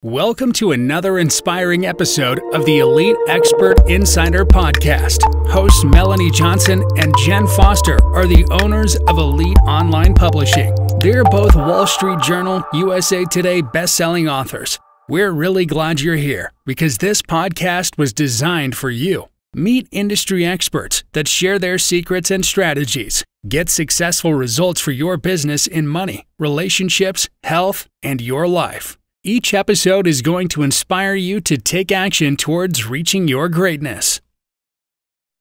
Welcome to another inspiring episode of the Elite Expert Insider Podcast. Hosts Melanie Johnson and Jenn Foster are the owners of Elite Online Publishing. They're both Wall Street Journal, USA Today best-selling authors. We're really glad you're here because this podcast was designed for you. Meet industry experts that share their secrets and strategies. Get successful results for your business in money, relationships, health, and your life. Each episode is going to inspire you to take action towards reaching your greatness.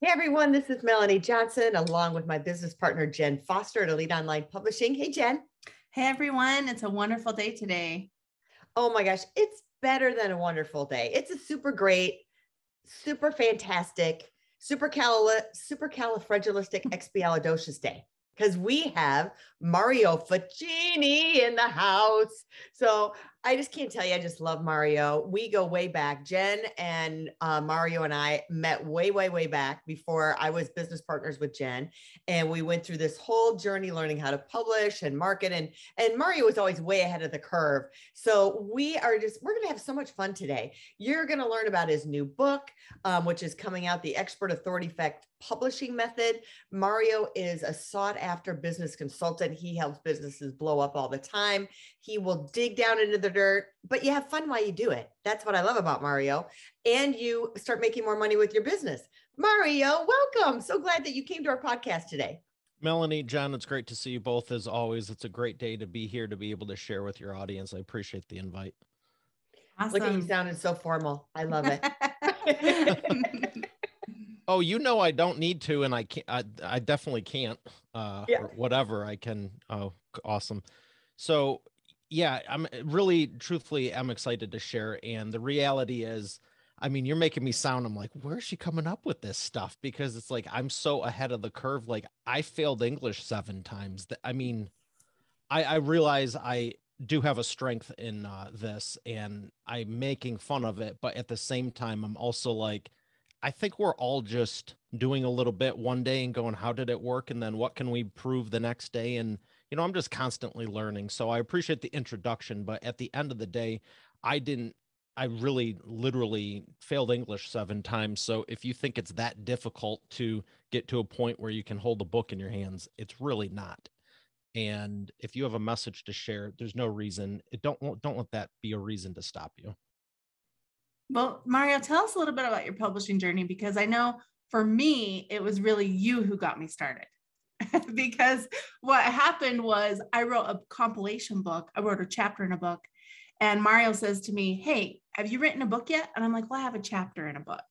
Hey everyone, this is Melanie Johnson along with my business partner Jenn Foster at Elite Online Publishing. Hey Jenn. Hey everyone, it's a wonderful day today. Oh my gosh, it's better than a wonderful day. It's a super great, super fantastic, supercalifragilisticexpialidocious day because we have Mario Fachini in the house. So I just can't tell you, I just love Mario. We go way back. Jenn and Mario and I met way back before I was business partners with Jenn. And we went through this whole journey learning how to publish and market. And Mario was always way ahead of the curve. So we're going to have so much fun today. You're going to learn about his new book, which is coming out, The Expert Authority Effect Publishing Method. Mario is a sought after business consultant. He helps businesses blow up all the time. He will dig down into the dirt, but you have fun while you do it. That's what I love about Mario. And you start making more money with your business. Mario, welcome. So glad that you came to our podcast today. Melanie, John, it's great to see you both as always. It's a great day to be here to be able to share with your audience. I appreciate the invite. Awesome. Look at you sounding so formal. I love it. Oh, you know, I don't need to, and I can't, I definitely can't, or whatever I can. Oh, awesome. So yeah, I'm really, truthfully, I'm excited to share. And the reality is, I mean, you're making me sound, I'm like, where's she coming up with this stuff? Because it's like, I'm so ahead of the curve. Like I failed English 7 times. I mean, I realize I do have a strength in this and I'm making fun of it. But at the same time, I'm also like, I think we're all just doing a little bit one day and going, how did it work? And then what can we prove the next day? And, you know, I'm just constantly learning. So I appreciate the introduction, but at the end of the day, I really literally failed English 7 times. So if you think it's that difficult to get to a point where you can hold a book in your hands, it's really not. And if you have a message to share, there's no reason. Don't let that be a reason to stop you. Well, Mario, tell us a little bit about your publishing journey, because I know for me, it was really you who got me started. Because what happened was I wrote a compilation book. I wrote a chapter in a book. And Mario says to me, hey, have you written a book yet? And I'm like, well, I have a chapter in a book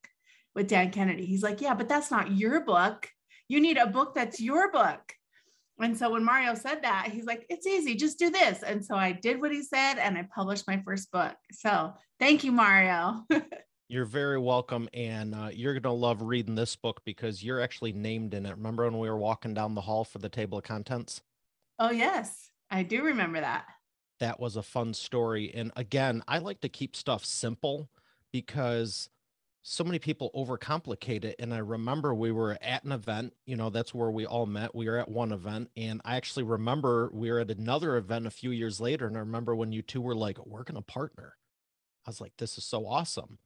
with Dan Kennedy. He's like, yeah, but that's not your book. You need a book that's your book. And so when Mario said that, he's like, it's easy, just do this. And so I did what he said and I published my first book. So thank you, Mario. You're very welcome. And you're going to love reading this book because you're actually named in it. Remember when we were walking down the hall for the table of contents? Oh, yes, I do remember that. That was a fun story. And again, I like to keep stuff simple because so many people overcomplicate it. And I remember we were at an event, you know, that's where we all met. We were at one event. And I actually remember we were at another event a few years later. And I remember when you two were like, we're going to partner. I was like, this is so awesome.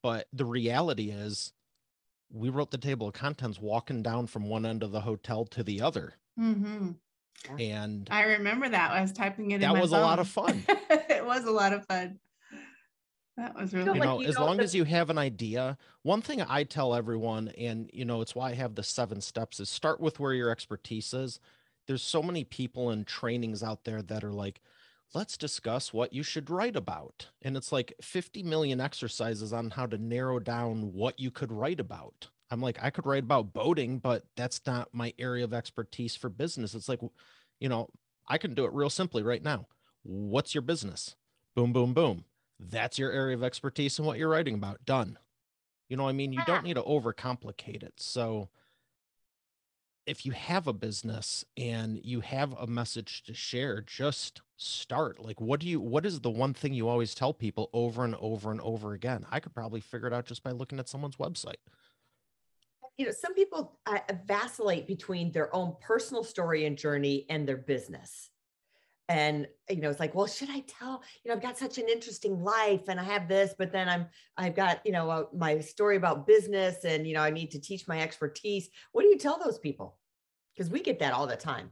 But the reality is we wrote the table of contents walking down from one end of the hotel to the other. Mm-hmm. And I remember that. I was typing it in my phone. That was a lot of fun. It was a lot of fun. That was really, you know, as long as you have an idea. One thing I tell everyone, and you know, it's why I have the 7 steps, is start with where your expertise is. There's so many people in trainings out there that are like, let's discuss what you should write about. And it's like 50 million exercises on how to narrow down what you could write about. I'm like, I could write about boating, but that's not my area of expertise for business. It's like, you know, I can do it real simply right now. What's your business? Boom, boom, boom. That's your area of expertise and what you're writing about. Done. You know what I mean? You don't need to overcomplicate it. So if you have a business and you have a message to share, just start. Like, what is the one thing you always tell people over and over and over again? I could probably figure it out just by looking at someone's website. You know, some people vacillate between their own personal story and journey and their business. And, it's like, well, should I tell, I've got such an interesting life and I have this, but then I've got, my story about business and, I need to teach my expertise. What do you tell those people? Because we get that all the time.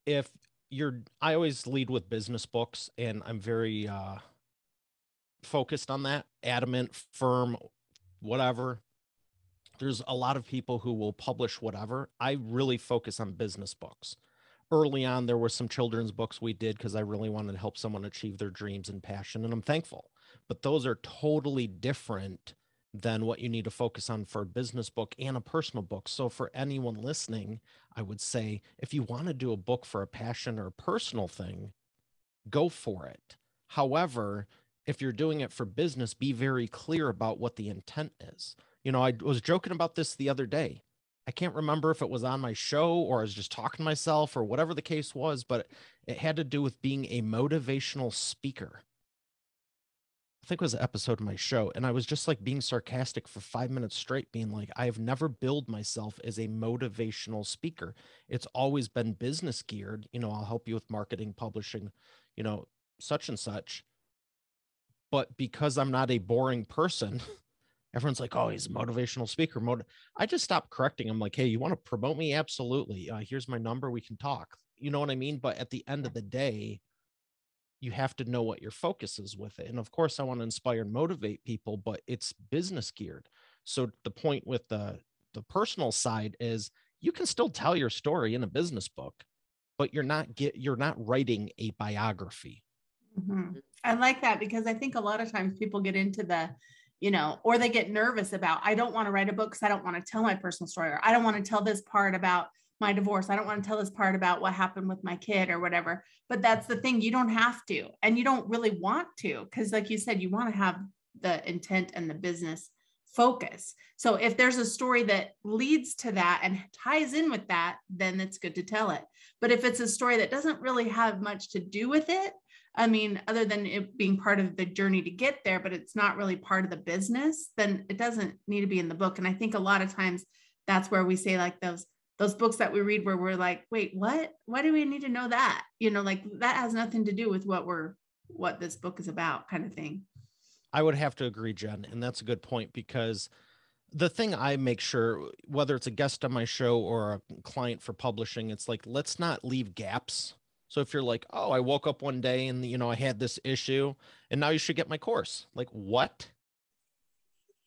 I always lead with business books, and I'm very focused on that, adamant, firm, whatever. There's a lot of people who will publish whatever. I really focus on business books. Early on, there were some children's books we did because I really wanted to help someone achieve their dreams and passion, and I'm thankful. But those are totally different than what you need to focus on for a business book and a personal book. So for anyone listening, I would say, if you want to do a book for a passion or a personal thing, go for it. However, if you're doing it for business, be very clear about what the intent is. I was joking about this the other day. I can't remember if it was on my show or I was just talking to myself or whatever the case was, but it had to do with being a motivational speaker. I think it was an episode of my show. And I was just like being sarcastic for 5 minutes straight, being like, I have never billed myself as a motivational speaker. It's always been business geared. I'll help you with marketing, publishing, such and such. But because I'm not a boring person, everyone's like, oh, he's a motivational speaker. I just stopped correcting. I'm like, hey, you want to promote me? Absolutely. Here's my number. We can talk. You know what I mean? But at the end of the day, you have to know what your focus is with it. And of course, I want to inspire and motivate people, but it's business geared. So the point with the personal side is you can still tell your story in a business book, but you're not writing a biography. Mm-hmm. I like that because I think a lot of times people get into or they get nervous about, I don't want to write a book because I don't want to tell my personal story, or I don't want to tell this part about my divorce. I don't want to tell this part about what happened with my kid or whatever. But that's the thing. You don't have to, and you don't really want to, because like you said, you want to have the intent and the business focus. So if there's a story that leads to that and ties in with that, then it's good to tell it. But if it's a story that doesn't really have much to do with it, other than it being part of the journey to get there, but it's not really part of the business, then it doesn't need to be in the book. And I think a lot of times that's where we say like those books that we read where we're like, wait, what? Why do we need to know that? Like that has nothing to do with what this book is about, kind of thing. I would have to agree, Jen. And that's a good point, because the thing I make sure, whether it's a guest on my show or a client for publishing, it's like, let's not leave gaps. So if you're like, oh, I woke up one day and, I had this issue and now you should get my course. Like, what?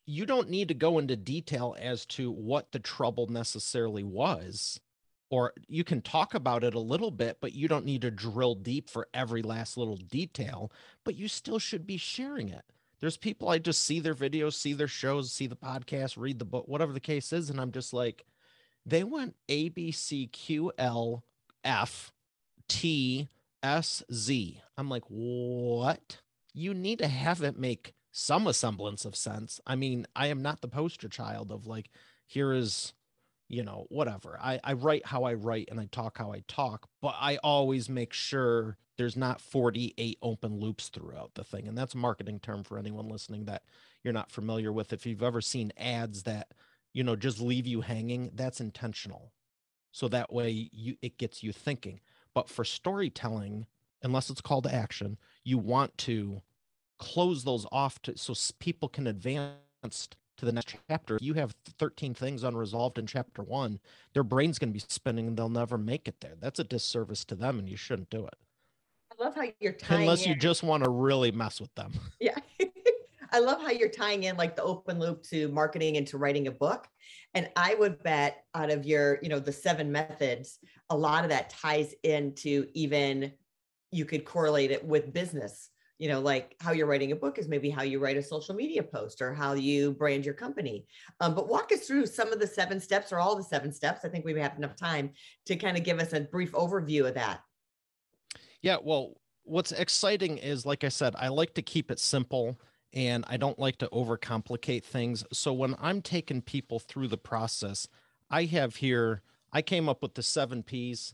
You don't need to go into detail as to what the trouble necessarily was, or you can talk about it a little bit, but you don't need to drill deep for every last little detail, but you still should be sharing it. There's people, I just see their videos, see their shows, see the podcast, read the book, whatever the case is. And I'm just like, they went A, B, C, Q, L, F, T, S, Z. I'm like, what? You need to have it make some semblance of sense. I am not the poster child of like, here is, whatever. I write how I write and I talk how I talk, but I always make sure there's not 48 open loops throughout the thing. And that's a marketing term for anyone listening that you're not familiar with. If you've ever seen ads that, just leave you hanging, that's intentional. So that way it gets you thinking. But for storytelling, unless it's call to action, you want to close those off so people can advance to the next chapter. If you have 13 things unresolved in chapter 1, their brain's going to be spinning and they'll never make it there. That's a disservice to them, and you shouldn't do it. I love how you're tying unless you just want to really mess with them. Yeah. I love how you're tying in like the open loop to marketing and to writing a book. And I would bet out of your, the 7 methods, a lot of that ties into, even you could correlate it with business. Like how you're writing a book is maybe how you write a social media post or how you brand your company. But walk us through some of the 7 steps or all the 7 steps. I think we have enough time to kind of give us a brief overview of that. Yeah, well, what's exciting is, like I said, I like to keep it simple and I don't like to overcomplicate things. So when I'm taking people through the process, I came up with the 7 Ps,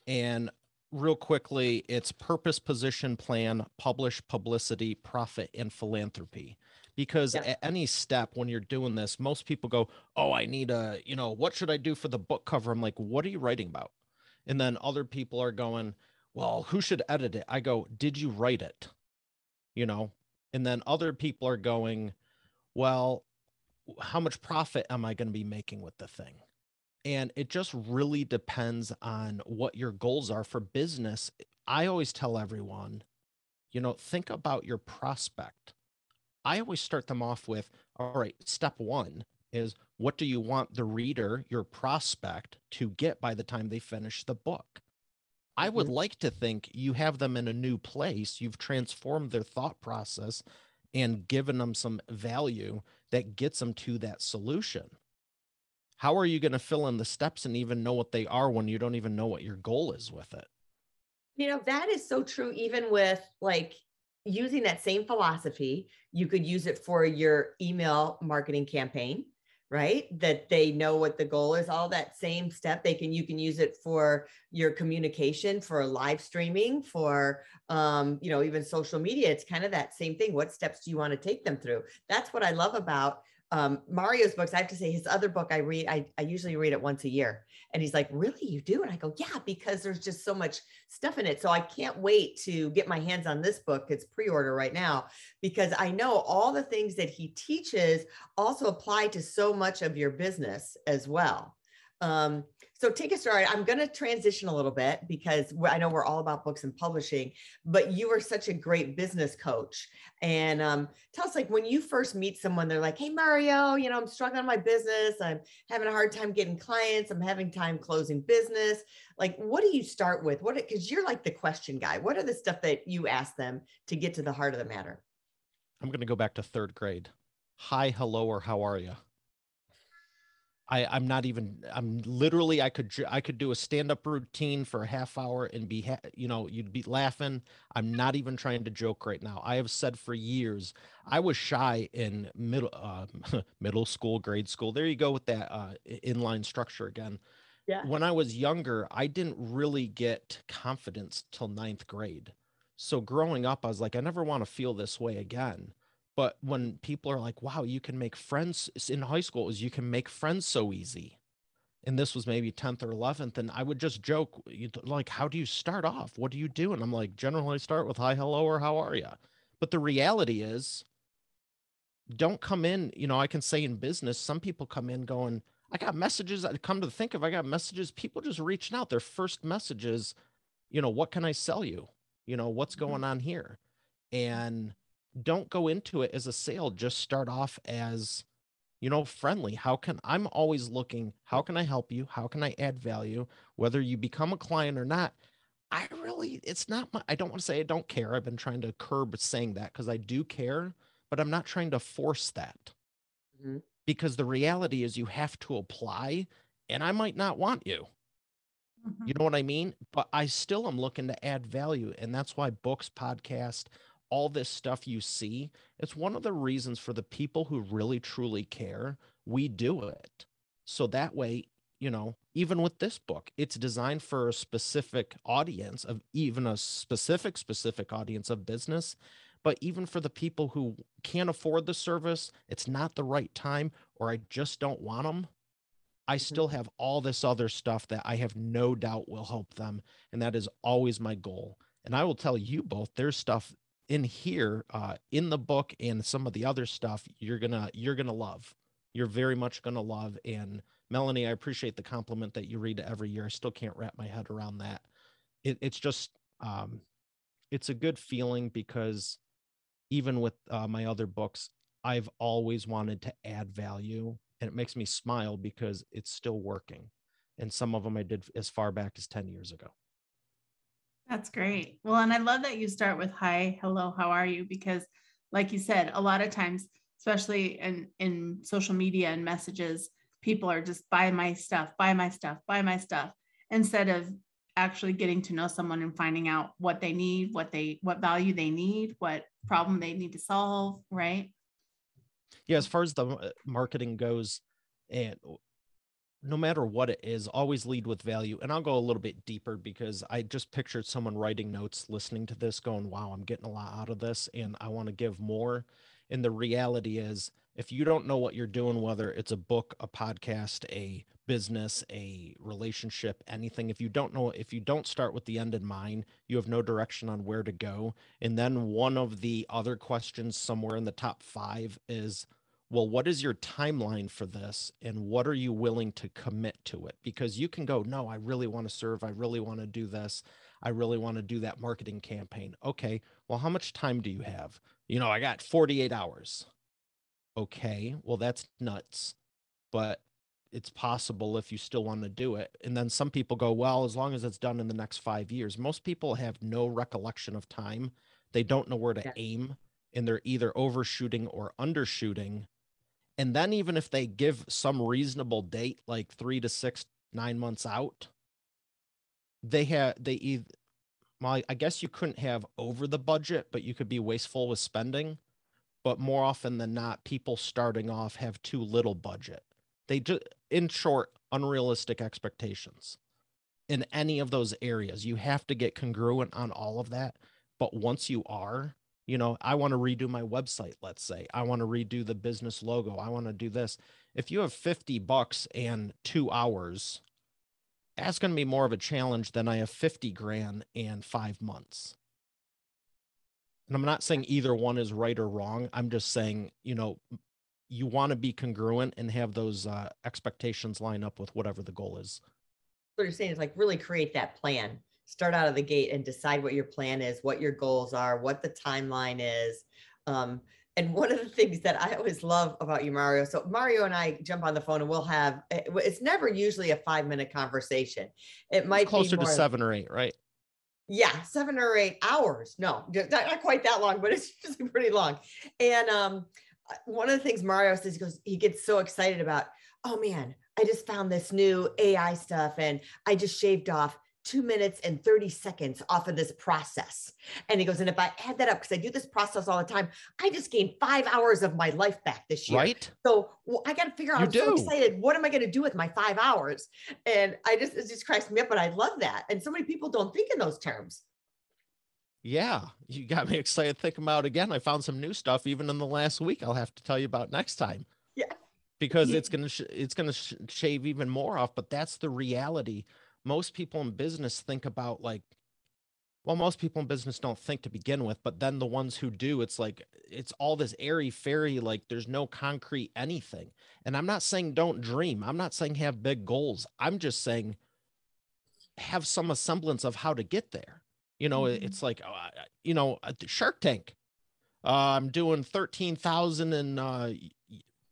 and real quickly, it's purpose, position, plan, publish, publicity, profit, and philanthropy. Because at any step when you're doing this, most people go, oh, I need what should I do for the book cover? I'm like, what are you writing about? And then other people are going, well, who should edit it? I go, did you write it? You know, and then other people are going, well, how much profit am I going to be making with the thing? And it just really depends on what your goals are for business. I always tell everyone, think about your prospect. I always start them off with, all right, step one is, what do you want the reader, your prospect, to get by the time they finish the book? I would like to think you have them in a new place. You've transformed their thought process and given them some value that gets them to that solution. How are you going to fill in the steps and even know what they are when you don't even know what your goal is with it? That is so true. Even with like using that same philosophy, you could use it for your email marketing campaign, right? That they know what the goal is, all that same step. You can use it for your communication, for live streaming, for, even social media. It's kind of that same thing. What steps do you want to take them through? That's what I love about Mario's books. I have to say his other book I read, I usually read it once a year. And he's like, really, you do? And I go, yeah, because there's just so much stuff in it. So I can't wait to get my hands on this book. It's pre-order right now, because I know all the things that he teaches also apply to so much of your business as well. So take us started. I'm going to transition a little bit because I know we're all about books and publishing, but you are such a great business coach. And tell us, like, when you first meet someone, they're like, hey, Mario, I'm struggling in my business. I'm having a hard time getting clients. I'm having time closing business. Like, what do you start with? Because you're like the question guy. What are the stuff that you ask them to get to the heart of the matter? I'm going to go back to third grade. Hi, hello, or how are you? I'm literally, I could do a stand-up routine for a half hour and you'd be laughing. I'm not even trying to joke right now. I have said for years, I was shy in middle school, grade school. There you go with that inline structure again. Yeah. When I was younger, I didn't really get confidence till ninth grade. So growing up, I was like, I never want to feel this way again. But when people are like, wow, you can make friends in high school, you can make friends so easy. And this was maybe 10th or 11th. And I would just joke, like, how do you start off? What do you do? And I'm like, generally start with hi, hello, or how are you? But the reality is, don't come in, I can say in business, some people come in going, I got messages. I come to think of, I got messages, people just reaching out. Their first messages, what can I sell you? What's going on here? And don't go into it as a sale. Just start off as, friendly. I'm always looking, how can I help you? How can I add value? Whether you become a client or not, I don't want to say I don't care. I've been trying to curb saying that because I do care, but I'm not trying to force that. Mm-hmm. Because the reality is you have to apply, and I might not want you. Mm-hmm. You know what I mean? But I still am looking to add value. And that's why books, podcast, all this stuff you see, it's one of the reasons for the people who really, truly care, we do it. So that way, even with this book, it's designed for a specific audience of even a specific audience of business. But even for the people who can't afford the service, it's not the right time, or I just don't want them, I still have all this other stuff that I have no doubt will help them. And that is always my goal. And I will tell you both, there's stuff in here, in the book and some of the other stuff you're going to love. You're very much going to love. And Melanie, I appreciate the compliment that you read every year. I still can't wrap my head around that. It's just, it's a good feeling because even with my other books, I've always wanted to add value, and it makes me smile because it's still working. And some of them I did as far back as 10 years ago. That's great. Well, and I love that you start with hi, hello, how are you? Because like you said, a lot of times, especially in social media and messages, people are just buy my stuff, instead of actually getting to know someone and finding out what they need, what value they need, what problem they need to solve, right? Yeah, as far as the marketing goes, and no matter what it is, always lead with value. And I'll go a little bit deeper because I just pictured someone writing notes, listening to this, going, wow, I'm getting a lot out of this and I want to give more. And the reality is, if you don't know what you're doing, whether it's a book, a podcast, a business, a relationship, anything. If you don't start with the end in mind, you have no direction on where to go. And then one of the other questions somewhere in the top 5 is, well, what is your timeline for this? And what are you willing to commit to it? Because you can go, no, I really want to serve. I really want to do this. I really want to do that marketing campaign. Okay, well, how much time do you have? I got 48 hours. Okay, well, that's nuts. But it's possible if you still want to do it. And then some people go, well, as long as it's done in the next 5 years. Most people have no recollection of time. They don't know where to aim, and they're either overshooting or undershooting. And then even if they give some reasonable date, like 3 to 6, 9 months out, well, I guess you couldn't have over the budget, but you could be wasteful with spending. But more often than not, people starting off have too little budget. They just, in short, unrealistic expectations in any of those areas. You have to get congruent on all of that. But once you are, I want to redo my website, let's say. I want to redo the business logo. I want to do this. If you have $50 and 2 hours, that's going to be more of a challenge than I have 50 grand and 5 months. And I'm not saying either one is right or wrong. I'm just saying, you want to be congruent and have those expectations line up with whatever the goal is. What you're saying is like really create that plan. Start out of the gate and decide what your plan is, what your goals are, what the timeline is. And one of the things that I always love about you, Mario, so Mario and I jump on the phone and we'll have, it's never usually a 5-minute conversation. It might be closer to more 7 or 8, right? Yeah, 7 or 8 hours. No, not quite that long, but it's usually pretty long. And one of the things Mario says, he gets so excited about, oh man, I just found this new AI stuff and I just shaved off 2 minutes and 30 seconds off of this process. And he goes, and if I add that up, because I do this process all the time, I just gained 5 hours of my life back this year. Right. So I got to figure out, I'm so excited. What am I going to do with my 5 hours? And it just cracks me up, but I love that. And so many people don't think in those terms. Yeah, you got me excited thinking about it again. I found some new stuff even in the last week. I'll have to tell you about next time. Yeah, because it's gonna shave even more off. But that's the reality. Most people in business think about most people in business don't think to begin with. But then the ones who do, it's like it's all this airy fairy. Like there's no concrete anything. And I'm not saying don't dream. I'm not saying have big goals. I'm just saying have some semblance of how to get there. It's like, Shark Tank. I'm doing 13,000 in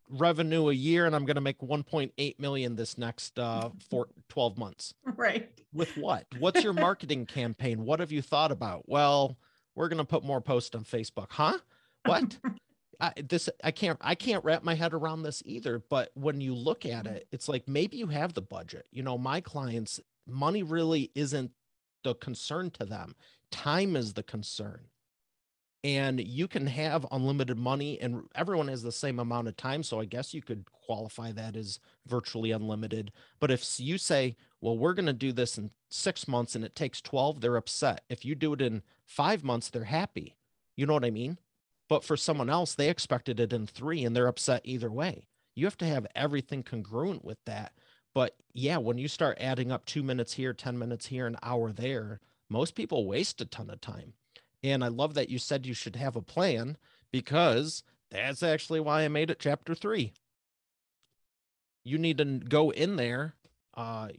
revenue a year, and I'm going to make 1.8 million this next 12 months. Right. With what? What's your marketing campaign? What have you thought about? Well, we're going to put more posts on Facebook. Huh? What? I can't wrap my head around this either. But when you look at it, it's like maybe you have the budget. My clients, money really isn't the concern to them. Time is the concern. And you can have unlimited money and everyone has the same amount of time. So I guess you could qualify that as virtually unlimited. But if you say, well, we're going to do this in 6 months and it takes 12, they're upset. If you do it in 5 months, they're happy. You know what I mean? But for someone else, they expected it in 3 and they're upset either way. You have to have everything congruent with that. But yeah, when you start adding up 2 minutes here, 10 minutes here, an hour there, most people waste a ton of time. And I love that you said you should have a plan because that's actually why I made it chapter 3. You need to go in there. 1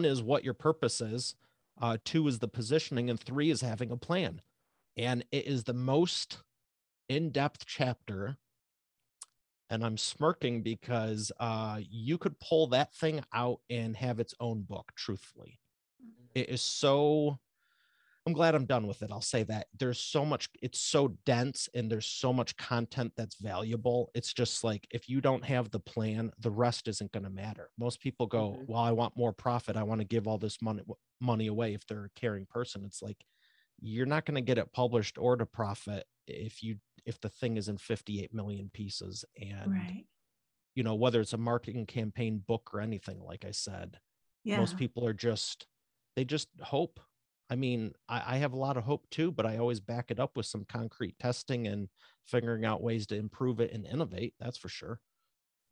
is what your purpose is. 2 is the positioning, and 3 is having a plan. And it is the most in-depth chapter. And I'm smirking because you could pull that thing out and have its own book, truthfully. It is so, I'm glad I'm done with it. I'll say that. There's so much, it's so dense and there's so much content that's valuable. It's just like, if you don't have the plan, the rest isn't going to matter. Most people go, well, I want more profit. I want to give all this money away if they're a caring person. It's like, you're not going to get it published or to profit if the thing is in 58 million pieces. And, right. Whether it's a marketing campaign, book, or anything, like I said, most people are they just hope. I mean, I have a lot of hope too, but I always back it up with some concrete testing and figuring out ways to improve it and innovate. That's for sure.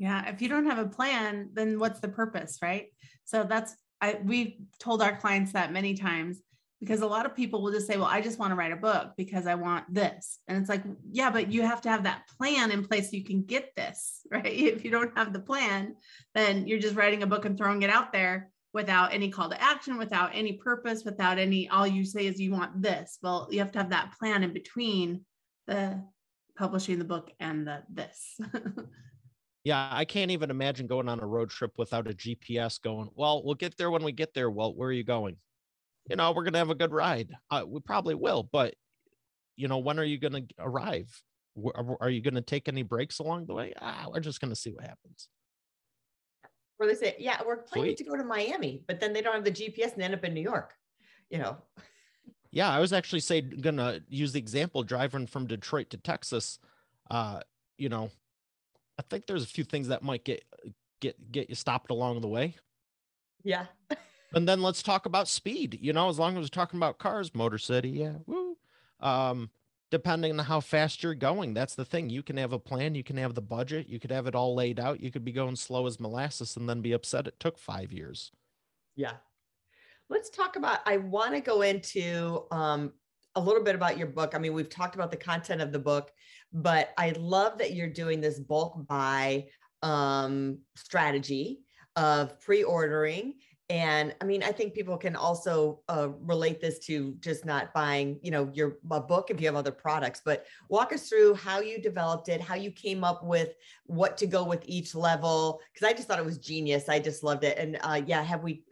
Yeah. If you don't have a plan, then what's the purpose, right? So we've told our clients that many times, because a lot of people will just say, well, I just want to write a book because I want this. And it's like, yeah, but you have to have that plan in place so you can get this, right? If you don't have the plan, then you're just writing a book and throwing it out there without any call to action, without any purpose, without all you say is you want this. Well, you have to have that plan in between the publishing the book and this. Yeah, I can't even imagine going on a road trip without a GPS going, well, we'll get there when we get there. Well, where are you going? We're going to have a good ride. We probably will, but when are you going to arrive? Are you going to take any breaks along the way? We're just going to see what happens. Or they say, yeah, we're planning to go to Miami, but then they don't have the GPS and end up in New York, Yeah, I was actually going to use the example driving from Detroit to Texas. I think there's a few things that might get you stopped along the way. Yeah. And then let's talk about speed. As long as we're talking about cars, Motor City, yeah, woo. Depending on how fast you're going, that's the thing. You can have a plan, you can have the budget, you could have it all laid out. You could be going slow as molasses and then be upset it took 5 years. Yeah. Let's talk about, I want to go into a little bit about your book. I mean, we've talked about the content of the book, but I love that you're doing this bulk buy strategy of pre-ordering. And I mean, I think people can also relate this to just not buying, a book if you have other products, but walk us through how you developed it, how you came up with what to go with each level. Cause I just thought it was genius. I just loved it. And have we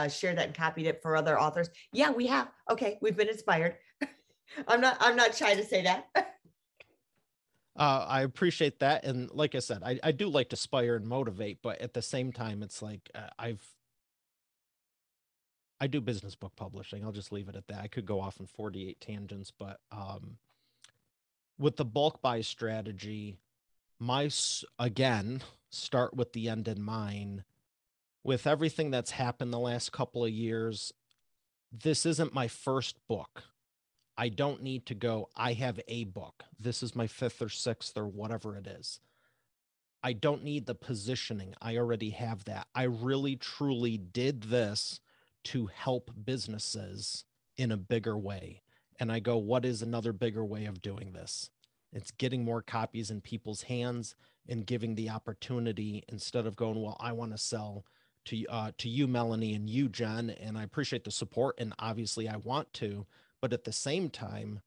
shared that and copied it for other authors? Yeah, we have. Okay. We've been inspired. I'm not shy to say that. I appreciate that. And like I said, I do like to inspire and motivate, but at the same time, it's like, I do business book publishing. I'll just leave it at that. I could go off on 48 tangents, but with the bulk buy strategy, again, start with the end in mind. With everything that's happened the last couple of years, this isn't my first book. I don't need to go, I have a book. This is my 5th or 6th or whatever it is. I don't need the positioning. I already have that. I really, truly did this to help businesses in a bigger way. And I go, what is another bigger way of doing this? It's getting more copies in people's hands and giving the opportunity instead of going, well, I want to sell to you, Melanie, and you, Jen, and I appreciate the support. And obviously I want to, but at the same time,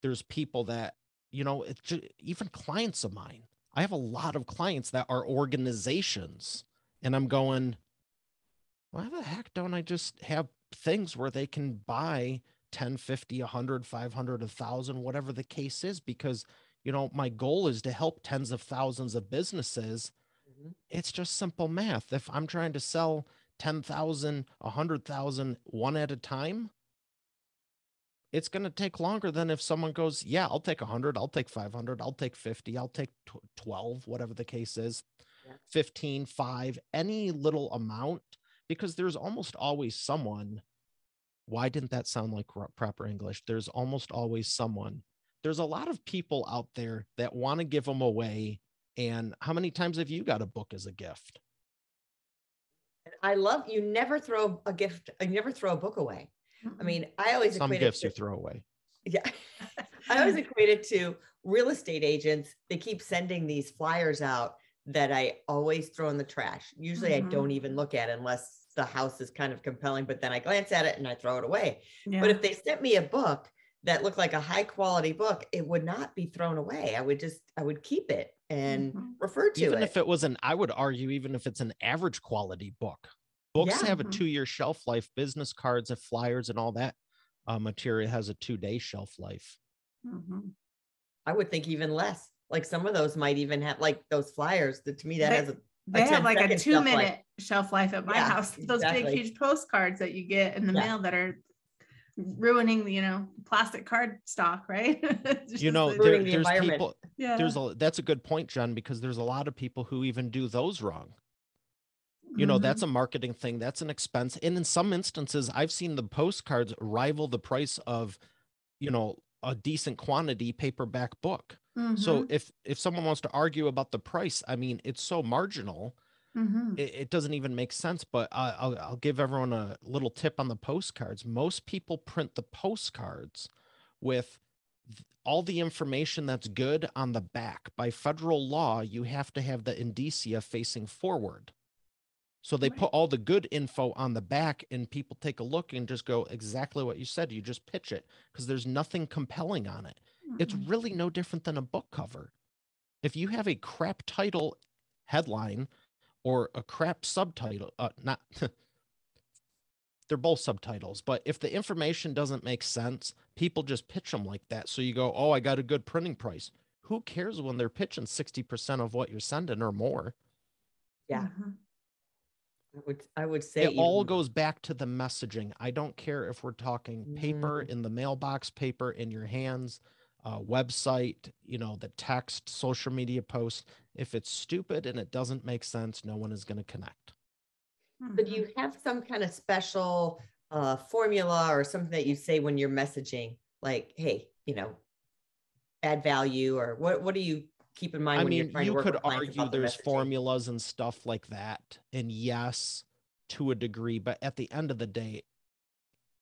there's people that, it's just, even clients of mine. I have a lot of clients that are organizations, and I'm going, why the heck don't I just have things where they can buy 10, 50, 100, 500, 1,000, whatever the case is? Because, my goal is to help tens of thousands of businesses. Mm-hmm. It's just simple math. If I'm trying to sell 10,000, 100,000 one at a time, it's going to take longer than if someone goes, yeah, I'll take 100, I'll take 500, I'll take 50, I'll take 12, whatever the case is, 15, 5, any little amount. Because there's almost always someone, why didn't that sound like proper English? There's almost always someone. There's a lot of people out there that want to give them away. And how many times have you got a book as a gift? I love, you never throw a gift, you never throw a book away. I mean, I always some gifts you throw away. Yeah. I always equate it to real estate agents. They keep sending these flyers out that I always throw in the trash. Usually I don't even look at it unless the house is kind of compelling, but then I glance at it and I throw it away. Yeah. But if they sent me a book that looked like a high quality book, it would not be thrown away. I would keep it and refer to it. Even if it was I would argue, even if it's an average quality book, books have a 2-year shelf life. Business cards and flyers and all that material has a 2-day shelf life. I would think even less. Like some of those might even have, like those flyers that to me that has they have like a 2-minute shelf life at my house. Those big, huge postcards that you get in the mail that are ruining the, plastic card stock, right? There's people, that's a good point, Jen, because there's a lot of people who even do those wrong. That's a marketing thing. That's an expense. And in some instances, I've seen the postcards rival the price of, a decent quantity paperback book. Mm-hmm. So if someone wants to argue about the price, I mean, it's so marginal. Mm-hmm. It doesn't even make sense. But I'll give everyone a little tip on the postcards. Most people print the postcards with all the information that's good on the back. By federal law, you have to have the indicia facing forward. So they put all the good info on the back, and people take a look and just go exactly what you said. You just pitch it because there's nothing compelling on it. It's really no different than a book cover. If you have a crap title headline or a crap subtitle, not they're both subtitles, but if the information doesn't make sense, people just pitch them like that. So you go, oh, I got a good printing price. Who cares when they're pitching 60% of what you're sending or more? Yeah. Mm-hmm. I would say It even all more. goes back to the messaging. I don't care if we're talking paper in the mailbox, paper in your hands, website, the text, social media posts. If it's stupid and it doesn't make sense, no one is going to connect. So do you have some kind of special formula or something that you say when you're messaging, like, hey, add value, or what do you keep in mind when you're trying to work with clients? You could argue there's formulas and stuff like that. And yes, to a degree, but at the end of the day,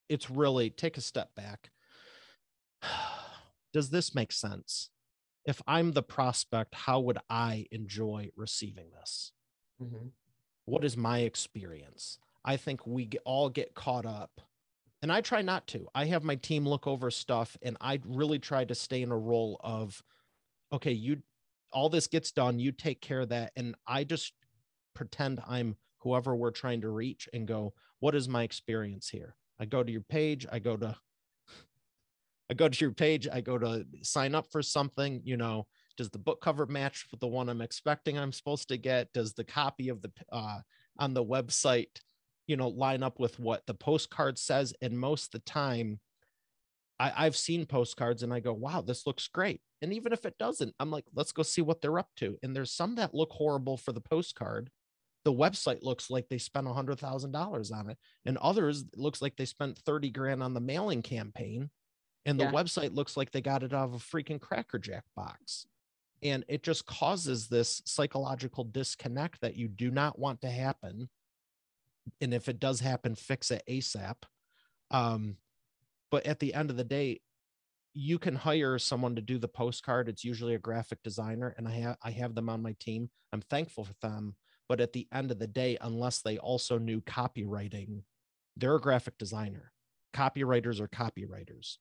it's really take a step back. Does this make sense? If I'm the prospect, how would I enjoy receiving this? Mm-hmm. What is my experience? I think we all get caught up, and I try not to. I have my team look over stuff, and I really try to stay in a role of, okay, all this gets done, you take care of that. And I just pretend I'm whoever we're trying to reach and go, what is my experience here? I go to your page, I go to sign up for something, does the book cover match with the one I'm expecting I'm supposed to get? Does the copy of the on the website, line up with what the postcard says? And most of the time, I've seen postcards and I go, wow, this looks great. And even if it doesn't, I'm like, let's go see what they're up to. And there's some that look horrible for the postcard. The website looks like they spent $100,000 on it. And others, it looks like they spent 30 grand on the mailing campaign. And the website looks like they got it out of a freaking Cracker Jack box. And it just causes this psychological disconnect that you do not want to happen. And if it does happen, fix it ASAP. But at the end of the day, you can hire someone to do the postcard. It's usually a graphic designer, and I have them on my team. I'm thankful for them. But at the end of the day, unless they also knew copywriting, they're a graphic designer. Copywriters are copywriters.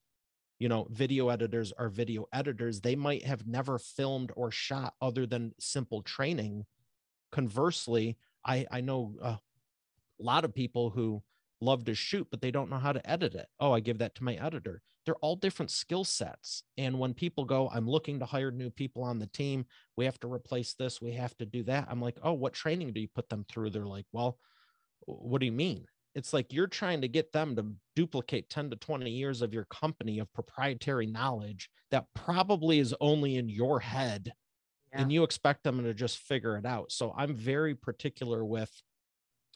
Video editors are video editors. They might have never filmed or shot other than simple training. Conversely, I know a lot of people who love to shoot, but they don't know how to edit it. Oh, I give that to my editor. They're all different skill sets. And when people go, I'm looking to hire new people on the team, we have to replace this, we have to do that. I'm like, oh, what training do you put them through? They're like, well, what do you mean? It's like you're trying to get them to duplicate 10 to 20 years of your company of proprietary knowledge that probably is only in your head. Yeah. And you expect them to just figure it out. So I'm very particular with,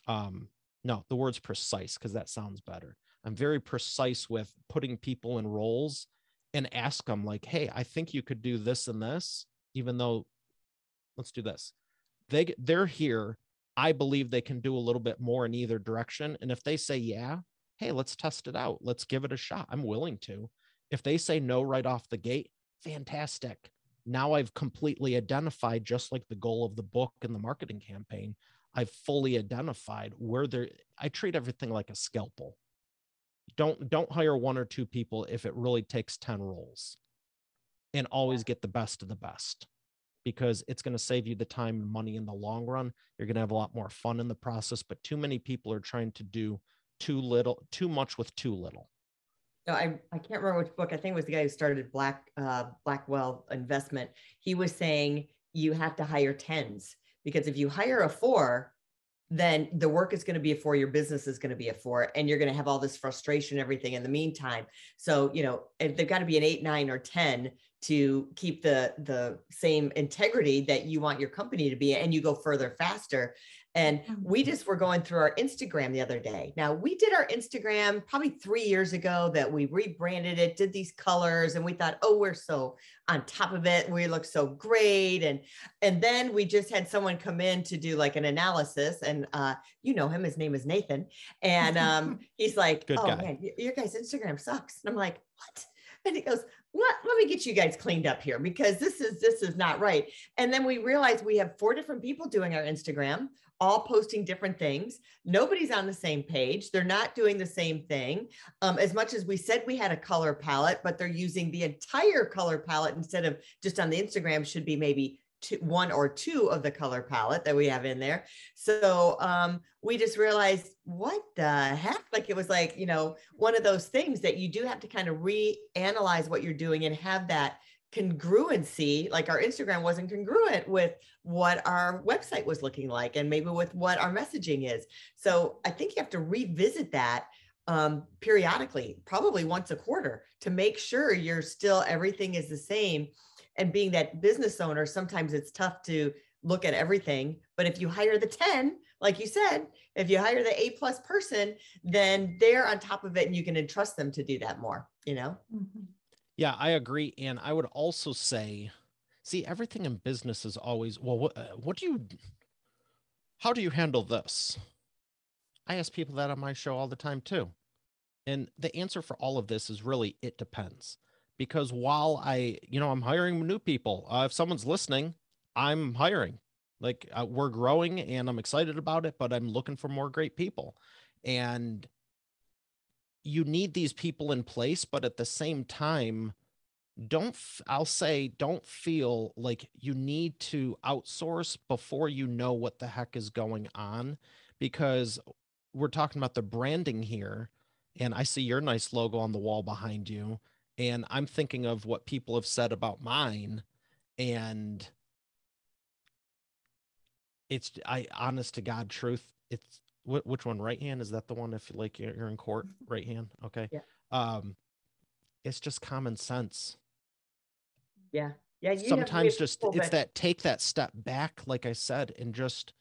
no, the word's precise because that sounds better. I'm very precise with putting people in roles and ask them like, hey, I think you could do this and this, even though let's do this. They're here. I believe they can do a little bit more in either direction. And if they say, yeah, hey, let's test it out. Let's give it a shot. I'm willing to. If they say no right off the gate, fantastic. Now I've completely identified, just like the goal of the book and the marketing campaign, I've fully identified where I treat everything like a scalpel. Don't hire one or two people if it really takes 10 roles, and always get the best of the best, because it's going to save you the time and money in the long run. You're going to have a lot more fun in the process, but too many people are trying to do too much with too little. No, I can't remember which book. I think it was the guy who started Blackwell Investment. He was saying you have to hire 10s, because if you hire a 4, then the work is going to be a 4, your business is going to be a 4, and you're going to have all this frustration, everything in the meantime. So, if they've got to be an 8, 9, or 10 to keep the same integrity that you want your company to be, and you go further faster. And we just were going through our Instagram the other day. Now, we did our Instagram probably 3 years ago that we rebranded it, did these colors, and we thought, oh, we're so on top of it. We look so great. And then we just had someone come in to do like an analysis, and you know him, his name is Nathan. And he's like, Good oh guy. man, your guys' Instagram sucks. And I'm like, what? And he goes, let me get you guys cleaned up here, because this is not right. And then we realized we have 4 different people doing our Instagram, all posting different things. Nobody's on the same page. They're not doing the same thing. As much as we said we had a color palette, but they're using the entire color palette instead of just on the Instagram, should be maybe 1 or 2 of the color palette that we have in there. So we just realized, what the heck? Like, it was like, you know, one of those things that you do have to kind of reanalyze what you're doing and have that congruency. Like, our Instagram wasn't congruent with what our website was looking like, and maybe with what our messaging is. So I think you have to revisit that periodically, probably once a quarter, to make sure you're still, everything is the same. And being that business owner, sometimes it's tough to look at everything. But if you hire the 10, like you said, if you hire the A+ person, then they're on top of it, and you can entrust them to do that more, you know? Mm-hmm. Yeah, I agree. And I would also say, see, everything in business is always, well, how do you handle this? I ask people that on my show all the time too. And the answer for all of this is really, it depends. Because while I'm hiring new people, if someone's listening, I'm hiring. Like, we're growing and I'm excited about it, but I'm looking for more great people. And you need these people in place, but at the same time, don't feel like you need to outsource before you know what the heck is going on, because we're talking about the branding here. And I see your nice logo on the wall behind you. And I'm thinking of what people have said about mine. And honest to God truth, it's which one? Right hand? Is that the one? If like you're in court, right hand. Okay. Yeah. It's just common sense. Yeah. Yeah. Sometimes take that step back, like I said, and just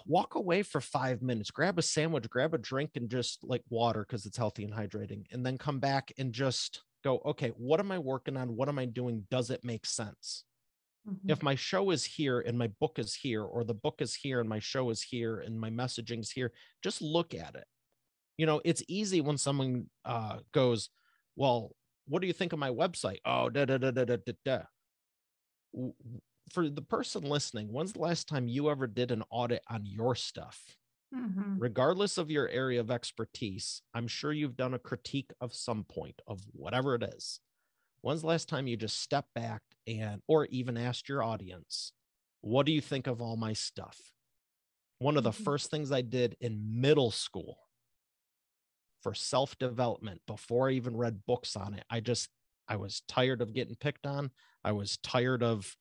walk away for 5 minutes, grab a sandwich, grab a drink, and just like water, because it's healthy and hydrating, and then come back and just go, okay, what am I working on? What am I doing? Does it make sense? Mm-hmm. If my show is here and my book is here, or the book is here and my show is here and my messaging's here, just look at it. You know, it's easy when someone goes, well, what do you think of my website? Oh, For the person listening, when's the last time you ever did an audit on your stuff? Mm-hmm. Regardless of your area of expertise, I'm sure you've done a critique of some point of whatever it is. When's the last time you just stepped back or even asked your audience, what do you think of all my stuff? One of the first things I did in middle school for self-development, before I even read books on it, I was tired of getting picked on. I was tired of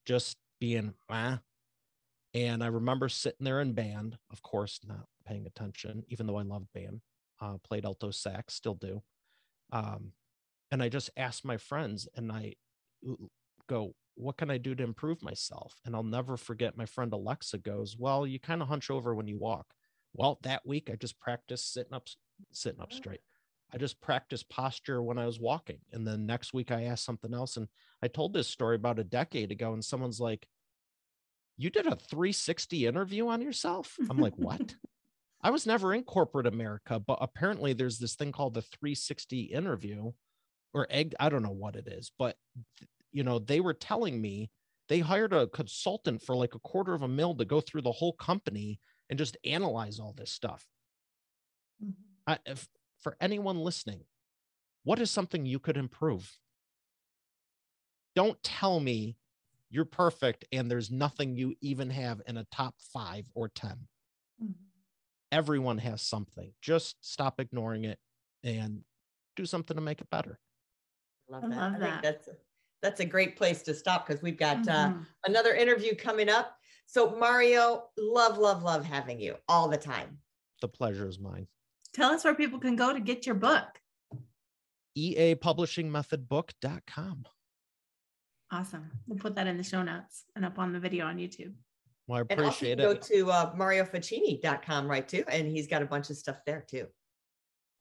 just being, and I remember sitting there in band, of course, not paying attention, even though I loved band, played alto sax, still do. And I just asked my friends, and I go, what can I do to improve myself? And I'll never forget, my friend Alexa goes, well, you kind of hunch over when you walk. Well, that week I just practiced sitting up straight. I just practiced posture when I was walking. And then next week I asked something else. And I told this story about a decade ago, and someone's like, you did a 360 interview on yourself? I'm like, what? I was never in corporate America, but apparently there's this thing called the 360 interview, or I don't know what it is, but they were telling me they hired a consultant for like $250,000 to go through the whole company and just analyze all this stuff. Mm-hmm. For anyone listening, what is something you could improve? Don't tell me you're perfect and there's nothing you even have in a top 5 or 10. Mm-hmm. Everyone has something. Just stop ignoring it and do something to make it better. I think that's a great place to stop, because we've got another interview coming up. So Mario, love having you all the time. The pleasure is mine. Tell us where people can go to get your book. eapublishingmethodbook.com. Awesome. We'll put that in the show notes and up on the video on YouTube. Well, I And also appreciate you it. can go to mariofachini.com, right, too. And he's got a bunch of stuff there, too.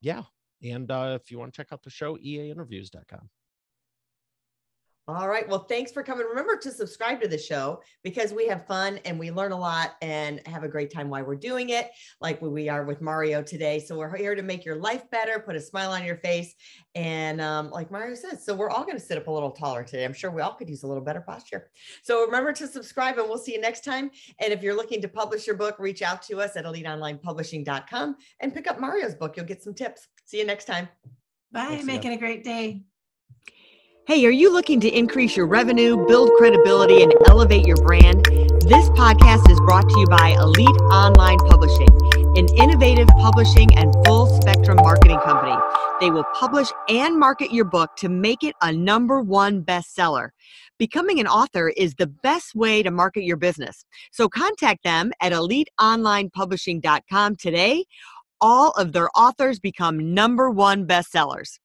Yeah. And if you want to check out the show, eainterviews.com. All right. Well, thanks for coming. Remember to subscribe to the show because we have fun and we learn a lot and have a great time while we're doing it, like we are with Mario today. So we're here to make your life better, put a smile on your face. And like Mario says, so we're all going to sit up a little taller today. I'm sure we all could use a little better posture. So remember to subscribe and we'll see you next time. And if you're looking to publish your book, reach out to us at eliteonlinepublishing.com and pick up Mario's book. You'll get some tips. See you next time. Bye. Thanks, Making a great day. Hey, are you looking to increase your revenue, build credibility, and elevate your brand? This podcast is brought to you by Elite Online Publishing, an innovative publishing and full spectrum marketing company. They will publish and market your book to make it a #1 bestseller. Becoming an author is the best way to market your business. So contact them at eliteonlinepublishing.com today. All of their authors become #1 bestsellers.